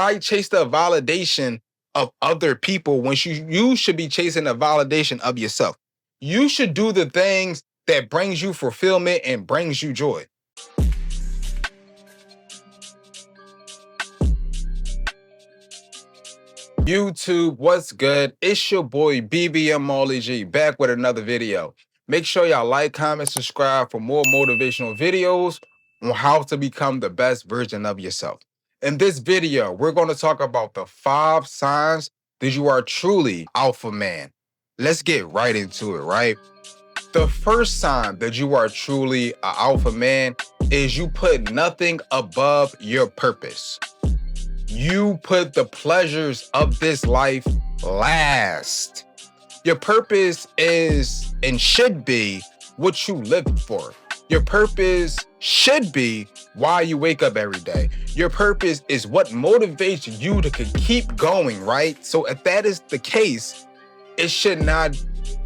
Why chase the validation of other people when you should be chasing the validation of yourself? You should do the things that brings you fulfillment and brings you joy. YouTube, what's good? It's your boy BBM Molly G back with another video. Make sure y'all like, comment, subscribe for more motivational videos on how to become the best version of yourself. In this video, we're going to talk about the 5 signs that you are truly alpha man. Let's get right into it, right? The first sign that you are truly an alpha man is you put nothing above your purpose. You put the pleasures of this life last. Your purpose is and should be what you live for. Your purpose should be why you wake up every day. Your purpose is what motivates you to keep going, right? So if that is the case, it should not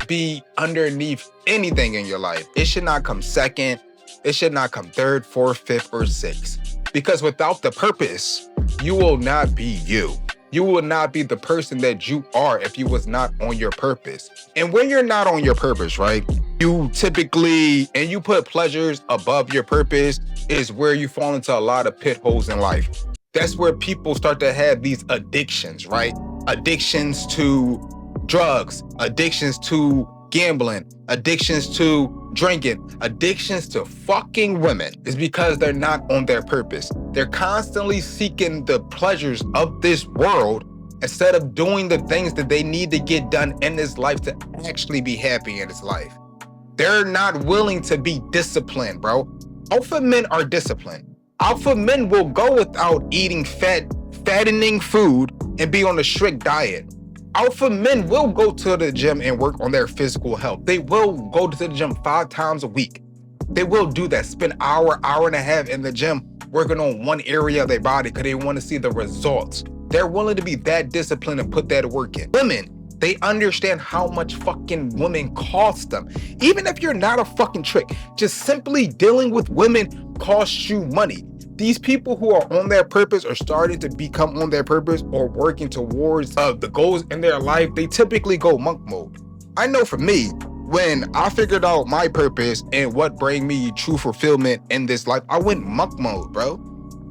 be underneath anything in your life. It should not come second. It should not come third, fourth, fifth, or sixth. Because without the purpose, you will not be you. You will not be the person that you are if you was not on your purpose. And when you're not on your purpose, right, you typically, and you put pleasures above your purpose, is where you fall into a lot of pit holes in life. That's where people start to have these addictions, right? Addictions to drugs, addictions to gambling, addictions to drinking, addictions to fucking women, is because they're not on their purpose. They're constantly seeking the pleasures of this world instead of doing the things that they need to get done in this life to actually be happy in this life. They're not willing to be disciplined, bro. Alpha men are disciplined. Alpha men will go without eating fattening food and be on a strict diet. Alpha men will go to the gym and work on their physical health. They will go to the gym 5 times a week. They will do that, spend an hour and a half in the gym working on one area of their body because they want to see the results. They're willing to be that disciplined and put that work in. Women, they understand how much fucking women cost them. Even if you're not a fucking trick, just simply dealing with women costs you money. These people who are on their purpose are starting to become on their purpose or working towards the goals in their life. They typically go monk mode. I know for me, when I figured out my purpose and what bring me true fulfillment in this life, I went monk mode, bro.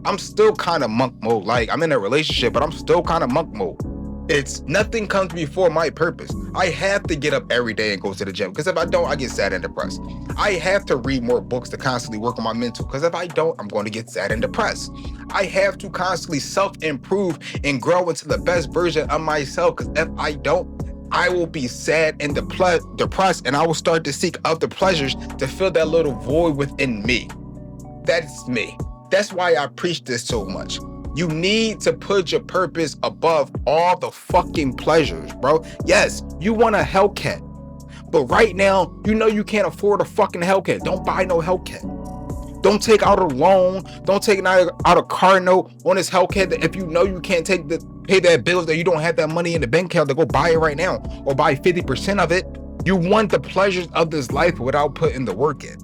I'm still kind of monk mode. Like, I'm in a relationship, but I'm still kind of monk mode. It's nothing comes before my purpose. I have to get up every day and go to the gym because if I don't, I get sad and depressed. I have to read more books to constantly work on my mental because if I don't, I'm going to get sad and depressed. I have to constantly self-improve and grow into the best version of myself because if I don't, I will be sad and depressed and I will start to seek other pleasures to fill that little void within me. That's me. That's why I preach this so much. You need to put your purpose above all the fucking pleasures, bro. Yes, you want a Hellcat, but right now, you know you can't afford a fucking Hellcat. Don't buy no Hellcat. Don't take out a loan. Don't take out a car note on this Hellcat that if you know you can't pay that bills that you don't have that money in the bank account to go buy it right now or buy 50% of it. You want the pleasures of this life without putting the work in.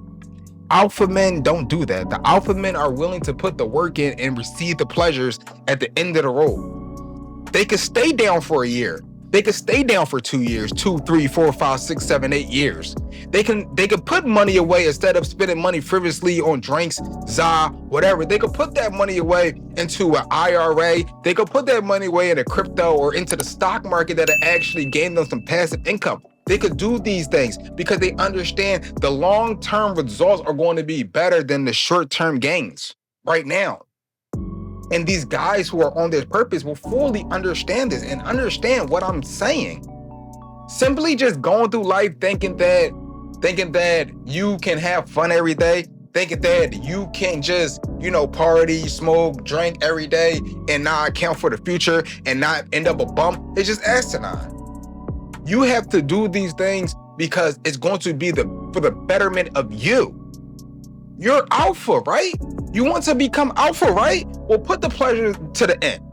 Alpha men don't do that. The alpha men are willing to put the work in and receive the pleasures at the end of the road. They could stay down for a year. They could stay down for 2 years, 2, 3, 4, 5, 6, 7, 8 years. They could put money away instead of spending money frivolously on drinks, za, whatever. They could put that money away into an IRA. They could put that money away into crypto or into the stock market that actually gain them some passive income. They could do these things because they understand the long-term results are going to be better than the short-term gains right now. And these guys who are on this purpose will fully understand this and understand what I'm saying. Simply just going through life thinking that you can have fun every day, thinking that you can just, party, smoke, drink every day and not account for the future and not end up a bump. It's just asinine. You have to do these things because it's going to be for the betterment of you. You're alpha, right? You want to become alpha, right? Well, put the pleasure to the end.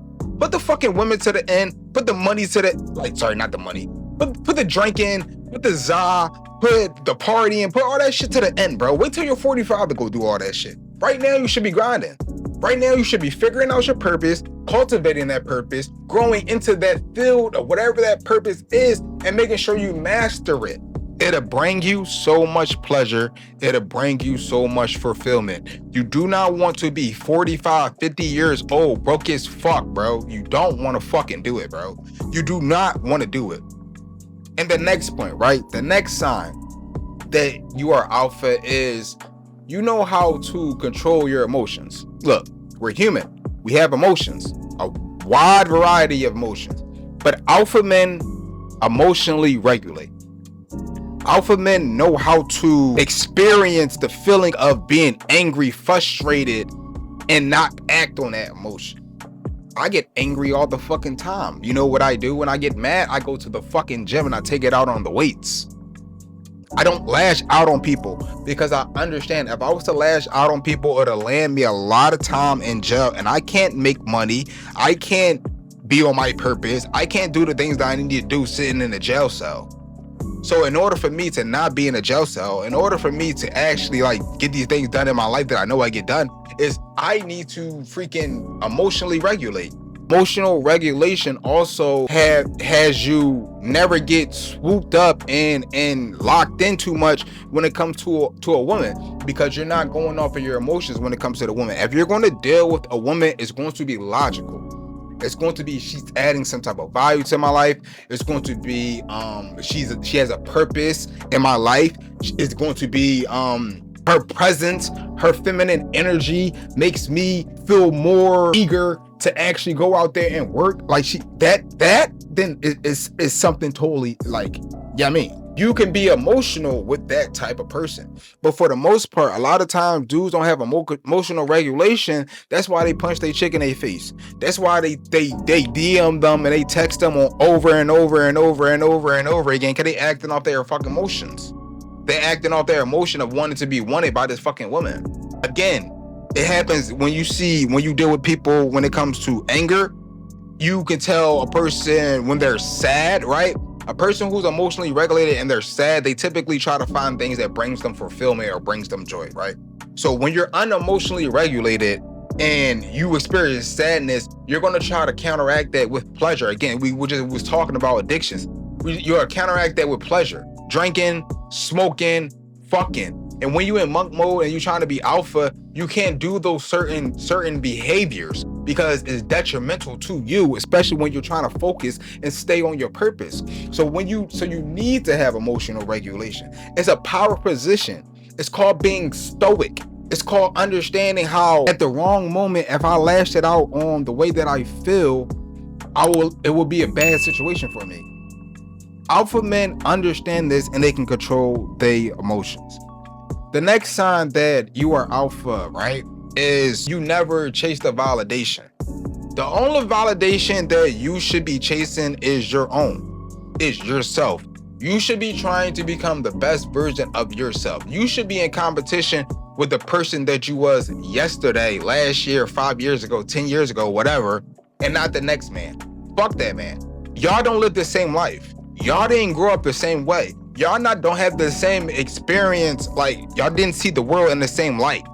Put the fucking women to the end. Put the money to not the money. But put the drinking, put the za, put the partying, put all that shit to the end, bro. Wait till you're 45 to go do all that shit. Right now, you should be grinding. Right now, you should be figuring out your purpose, cultivating that purpose, growing into that field of whatever that purpose is, and making sure you master it. It'll bring you so much pleasure. It'll bring you so much fulfillment. You do not want to be 45, 50 years old, broke as fuck, bro. You don't want to fucking do it, bro. You do not want to do it. And the next point, right? The next sign that you are alpha is you know how to control your emotions. Look, we're human. We have emotions, a wide variety of emotions. But alpha men emotionally regulate. Alpha men know how to experience the feeling of being angry, frustrated, and not act on that emotion. I get angry all the fucking time. You know what I do when I get mad? I go to the fucking gym and I take it out on the weights. I don't lash out on people because I understand if I was to lash out on people, it'll land me a lot of time in jail, and I can't make money. I can't be on my purpose. I can't do the things that I need to do sitting in a jail cell. So in order for me to not be in a jail cell, in order for me to actually like get these things done in my life that I know I get done, is I need to freaking emotionally regulate. Emotional regulation also has you never get swooped up and locked in too much when it comes to a woman, because you're not going off of your emotions when it comes to the woman. If you're going to deal with a woman, it's going to be logical. It's going to be she's adding some type of value to my life. It's going to be she has a purpose in my life. It's going to be her presence, her feminine energy makes me feel more eager to actually go out there and work. Like that then is something totally like, yeah, I mean, you can be emotional with that type of person. But for the most part, a lot of times dudes don't have emotional regulation. That's why they punch their chick in their face. That's why they DM them and they text them on over and over and over and over and over again, because they acting off their fucking emotions. They acting off their emotion of wanting to be wanted by this fucking woman. Again, it happens when you deal with people when it comes to anger. You can tell a person when they're sad, right? A person who's emotionally regulated and they're sad, they typically try to find things that brings them fulfillment or brings them joy, right? So when you're unemotionally regulated and you experience sadness, you're going to try to counteract that with pleasure. Again, we was talking about addictions. You're counteract that with pleasure. Drinking, smoking, fucking. And when you're in monk mode and you're trying to be alpha, you can't do those certain behaviors because it's detrimental to you, especially when you're trying to focus and stay on your purpose. So you need to have emotional regulation. It's a power position. It's called being stoic. It's called understanding how at the wrong moment, if I lash it out on the way that I feel, it will be a bad situation for me. Alpha men understand this and they can control their emotions. The next sign that you are alpha, right, is you never chase the validation. The only validation that you should be chasing is your own, is yourself. You should be trying to become the best version of yourself. You should be in competition with the person that you was yesterday, last year, 5 years ago, 10 years ago, whatever, and not the next man. Fuck that man. Y'all don't live the same life. Y'all didn't grow up the same way. Y'all don't have the same experience. Like, y'all didn't see the world in the same light.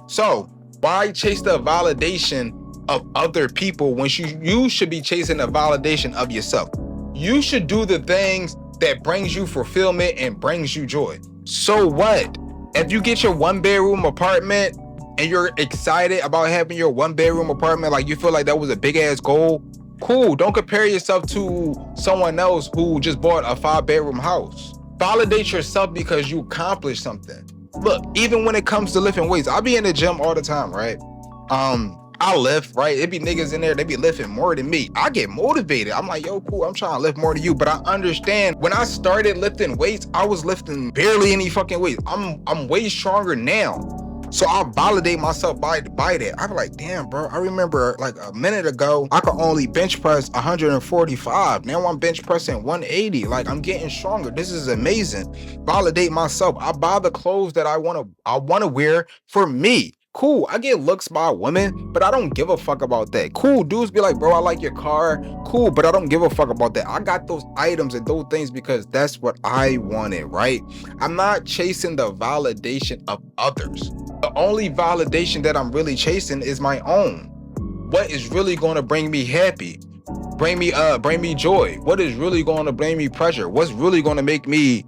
So why chase the validation of other people when you should be chasing the validation of yourself? You should do the things that brings you fulfillment and brings you joy. So what? If you get your 1-bedroom apartment and you're excited about having your 1-bedroom apartment, like you feel like that was a big ass goal, cool. Don't compare yourself to someone else who just bought a 5-bedroom house. Validate yourself because you accomplished something. Look, even when it comes to lifting weights, I'll be in the gym all the time, right? I lift, right? It be niggas in there, they be lifting more than me. I get motivated. I'm like, yo, cool, I'm trying to lift more than you. But I understand when I started lifting weights, I was lifting barely any fucking weights. I'm way stronger now. So I validate myself by that. I'm like, damn, bro, I remember like a minute ago, I could only bench press 145. Now I'm bench pressing 180. Like, I'm getting stronger. This is amazing. Validate myself. I buy the clothes that I wanna wear for me. Cool, I get looks by women, but I don't give a fuck about that. Cool, dudes be like, bro, I like your car. Cool, but I don't give a fuck about that. I got those items and those things because that's what I wanted, right? I'm not chasing the validation of others. The only validation that I'm really chasing is my own. what is really going to bring me happy, bring me joy? What is really going to bring me pleasure? What's really going to make me,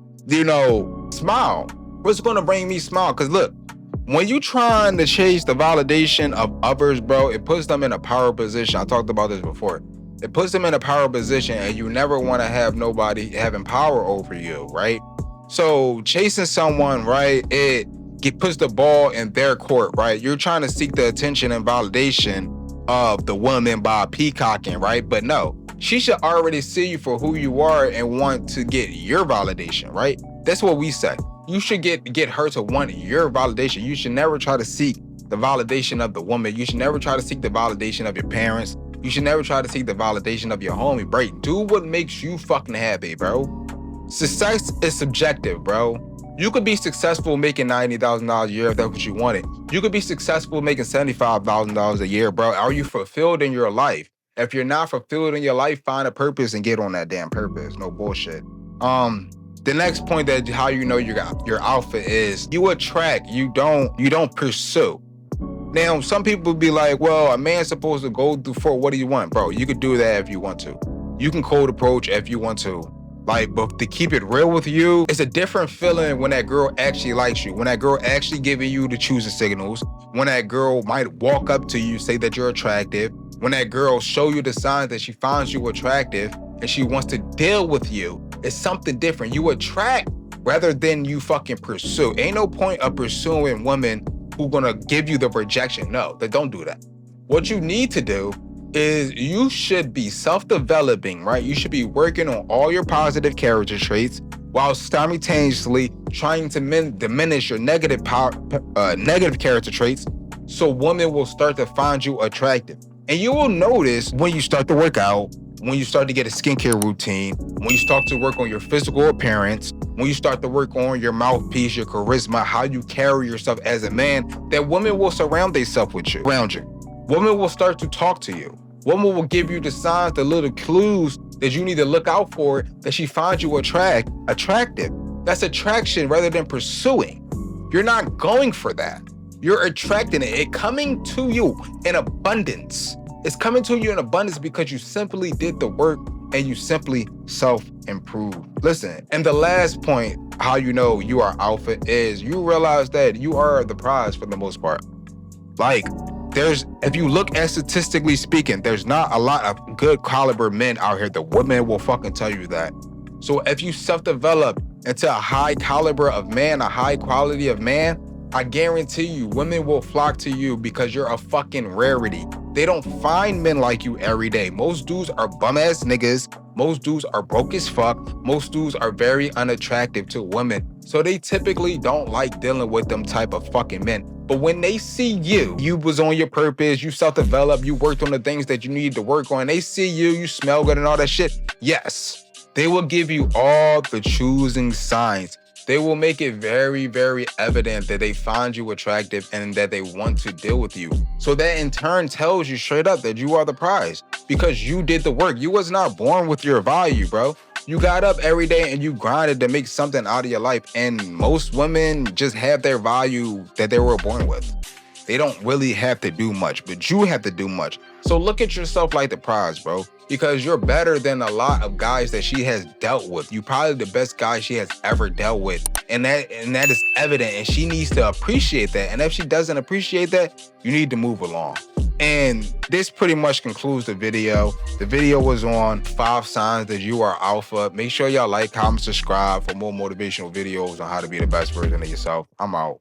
smile? What's going to bring me smile? Because look, when you trying to chase the validation of others, bro, it puts them in a power position. I talked about this before. It puts them in a power position, and you never want to have nobody having power over you, right? So chasing someone, right, it puts the ball in their court, right? You're trying to seek the attention and validation of the woman by peacocking, right? But no, she should already see you for who you are and want to get your validation, right? That's what we say. You should get her to want your validation. You should never try to seek the validation of the woman. You should never try to seek the validation of your parents. You should never try to seek the validation of your homie, bro. Do what makes you fucking happy, bro. Success is subjective, bro. You could be successful making $90,000 a year if that's what you wanted. You could be successful making $75,000 a year, bro. Are you fulfilled in your life? If you're not fulfilled in your life, find a purpose and get on that damn purpose. No bullshit. The next point that how you know your alpha is you attract, you don't pursue. Now, some people be like, well, a man's supposed to go for what do you want? Bro, you could do that if you want to. You can cold approach if you want to. Like, but to keep it real with you, it's a different feeling when that girl actually likes you, when that girl actually giving you the choosing signals, when that girl might walk up to you, say that you're attractive, when that girl show you the signs that she finds you attractive and she wants to deal with you. It's something different. You attract rather than you fucking pursue. Ain't no point of pursuing women who gonna give you the rejection. No, they don't do that. What you need to do is you should be self-developing, right? You should be working on all your positive character traits while simultaneously trying to diminish your negative character traits so women will start to find you attractive. And you will notice when you start to work out, when you start to get a skincare routine, when you start to work on your physical appearance, when you start to work on your mouthpiece, your charisma, how you carry yourself as a man, that women will surround themselves with you, around you. Women will start to talk to you. Women will give you the signs, the little clues that you need to look out for, that she finds you attractive. That's attraction rather than pursuing. You're not going for that. You're attracting it. It's coming to you in abundance. It's coming to you in abundance because you simply did the work and you simply self-improve. Listen, and the last point, how you know you are alpha, is you realize that you are the prize for the most part. Like, if you look at statistically speaking, there's not a lot of good caliber men out here. The women will fucking tell you that. So if you self-develop into a high caliber of man, a high quality of man, I guarantee you, women will flock to you because you're a fucking rarity. They don't find men like you every day. Most dudes are bum-ass niggas. Most dudes are broke as fuck. Most dudes are very unattractive to women. So they typically don't like dealing with them type of fucking men. But when they see you was on your purpose, you self-developed, you worked on the things that you need to work on, they see you smell good and all that shit, yes, they will give you all the choosing signs. They will make it very, very evident that they find you attractive and that they want to deal with you. So that in turn tells you straight up that you are the prize because you did the work. You was not born with your value, bro. You got up every day and you grinded to make something out of your life. And most women just have their value that they were born with. They don't really have to do much, but you have to do much. So look at yourself like the prize, bro, because you're better than a lot of guys that she has dealt with. You're probably the best guy she has ever dealt with. And that is evident, and she needs to appreciate that. And if she doesn't appreciate that, you need to move along. And this pretty much concludes the video. The video was on 5 signs that you are alpha. Make sure y'all like, comment, subscribe for more motivational videos on how to be the best version of yourself. I'm out.